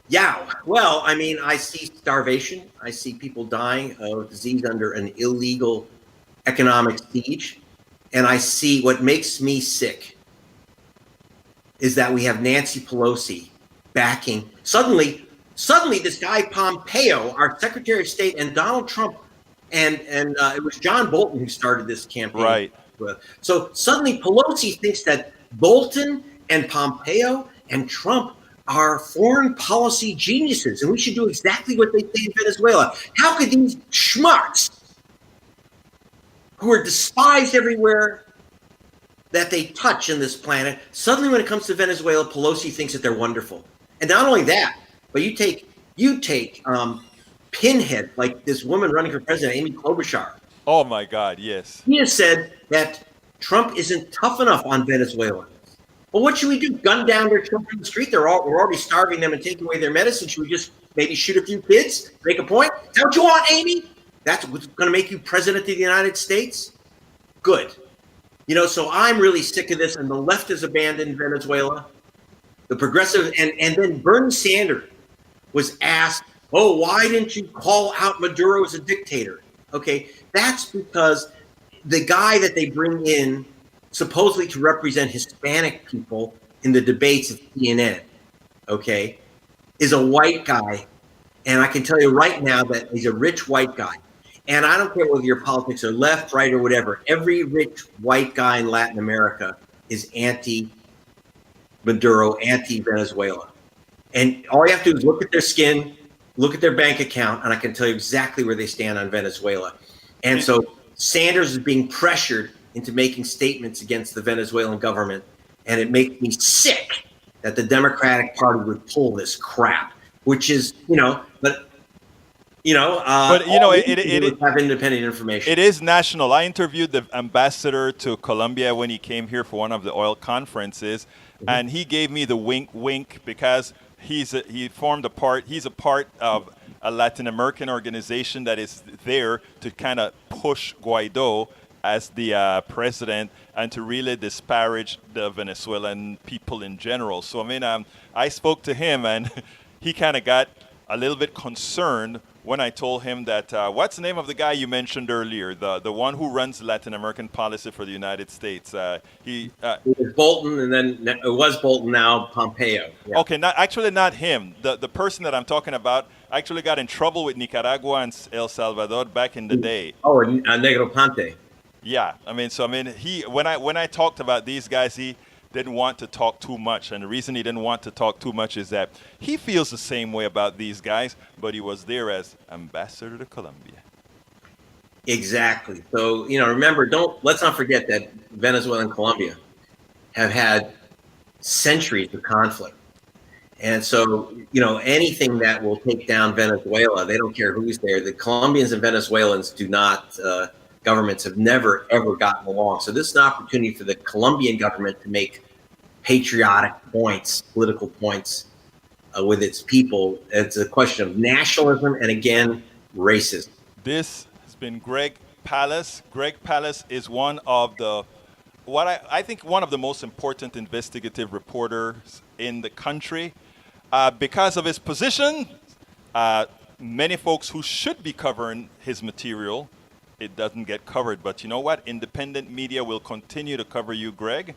Yeah. Well, I mean, I see starvation. I see people dying of disease under an illegal economic siege. And I see what makes me sick is that we have Nancy Pelosi backing. Suddenly this guy Pompeo, our Secretary of State, and Donald Trump, and it was John Bolton who started this campaign. Right. So suddenly Pelosi thinks that Bolton and Pompeo and Trump are foreign policy geniuses, and we should do exactly what they say in Venezuela. How could these schmucks, who are despised everywhere that they touch in this planet, suddenly when it comes to Venezuela, Pelosi thinks that they're wonderful. And not only that, but you take pinhead, like this woman running for president, Amy Klobuchar. Oh my God, yes. He has said that Trump isn't tough enough on Venezuelans. Well, what should we do? Gun down their children in the street? We're already starving them and taking away their medicine. Should we just maybe shoot a few kids, make a point? Is that what you want, Amy? That's what's going to make you president of the United States? Good. So I'm really sick of this, and the left has abandoned Venezuela. The progressive, and then Bernie Sanders was asked, oh, why didn't you call out Maduro as a dictator? Okay, that's because the guy that they bring in supposedly to represent Hispanic people in the debates of CNN, okay, is a white guy. And I can tell you right now that he's a rich white guy. And I don't care whether your politics are left, right, or whatever. Every rich white guy in Latin America is anti-Maduro, anti-Venezuela. And all you have to do is look at their skin, look at their bank account, and I can tell you exactly where they stand on Venezuela. And so Sanders is being pressured into making statements against the Venezuelan government. And it makes me sick that the Democratic Party would pull this crap, which is, it have independent information. It is national. I interviewed the ambassador to Colombia when he came here for one of the oil conferences, and he gave me the wink because he's a part of a Latin American organization that is there to kind of push Guaido as the president and to really disparage the Venezuelan people in general. So, I spoke to him, and he kind of got a little bit concerned when I told him that, what's the name of the guy you mentioned earlier, the one who runs Latin American policy for the United States? It was Bolton, and then it was Bolton, now Pompeo. Yeah. Okay, not him. The person that I'm talking about actually got in trouble with Nicaragua and El Salvador back in the day. Oh, Negroponte. Yeah, when I talked about these guys, he didn't want to talk too much, and the reason he didn't want to talk too much is that he feels the same way about these guys, but he was there as ambassador to Colombia. Exactly. So, remember, let's not forget that Venezuela and Colombia have had centuries of conflict. And so, anything that will take down Venezuela, they don't care who's there. The Colombians and Venezuelans do not, governments have never, ever gotten along. So this is an opportunity for the Colombian government to make patriotic points, political points with its people. It's a question of nationalism and, again, racism. This has been Greg Palast. Greg Palast is one of the, I think one of the most important investigative reporters in the country. Because of his position, many folks who should be covering his material, it doesn't get covered. But you know what? Independent media will continue to cover you, Greg.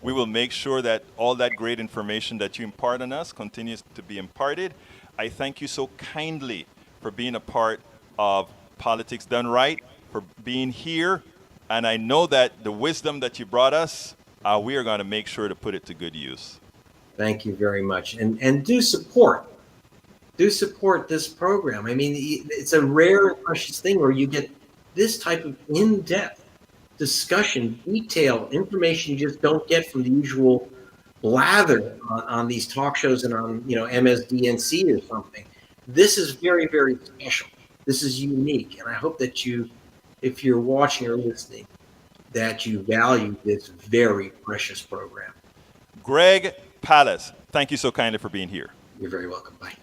We will make sure that all that great information that you impart on us continues to be imparted. I thank you so kindly for being a part of Politics Done Right, for being here. And I know that the wisdom that you brought us, we are going to make sure to put it to good use. Thank you very much. And do support this program. It's a rare and precious thing where you get this type of in-depth discussion, detail, information you just don't get from the usual blather on these talk shows and on MSDNC or something. This is very, very special. This is unique, and I hope that you, if you're watching or listening, that you value this very precious program. Greg Palast, thank you so kindly for being here. You're very welcome. Bye.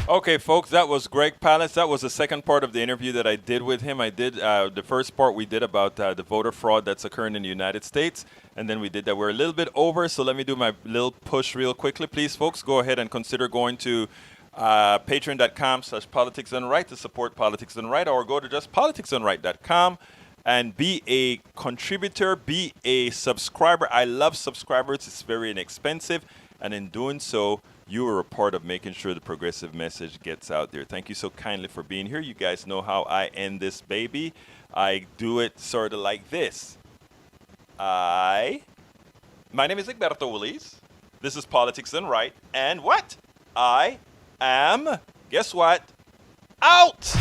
Okay, folks, that was Greg Palast. That was the second part of the interview that I did with him. I did the first part we did about the voter fraud that's occurring in the United States, and then we did that. We're a little bit over, so let me do my little push real quickly. Please, folks, go ahead and consider going to patreon.com/politicsdoneright to support Politics Done Right, or go to just politicsdoneright.com and be a contributor, be a subscriber. I love subscribers. It's very inexpensive, and in doing so, you are a part of making sure the progressive message gets out there. Thank you so kindly for being here. You guys know how I end this baby. I do it sort of like this. My name is Egberto Willies. This is Politics Done Right. And what? I am, guess what? Out!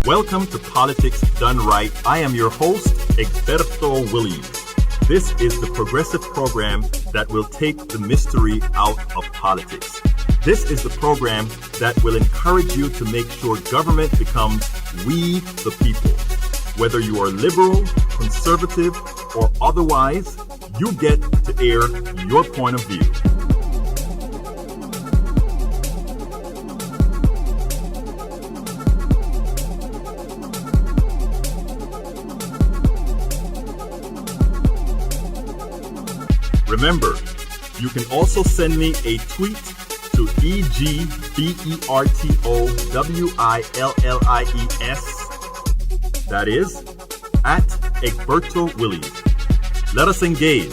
Welcome to Politics Done Right. I am your host, Egberto Willies. This is the progressive program that will take the mystery out of politics. This is the program that will encourage you to make sure government becomes we the people. Whether you are liberal, conservative, or otherwise, you get to air your point of view. Remember, you can also send me a tweet to EGBERTOWILLIES. That is, at Egberto Willies. Let us engage.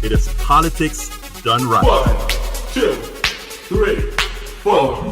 It is Politics Done Right. 1, 2, 3, 4.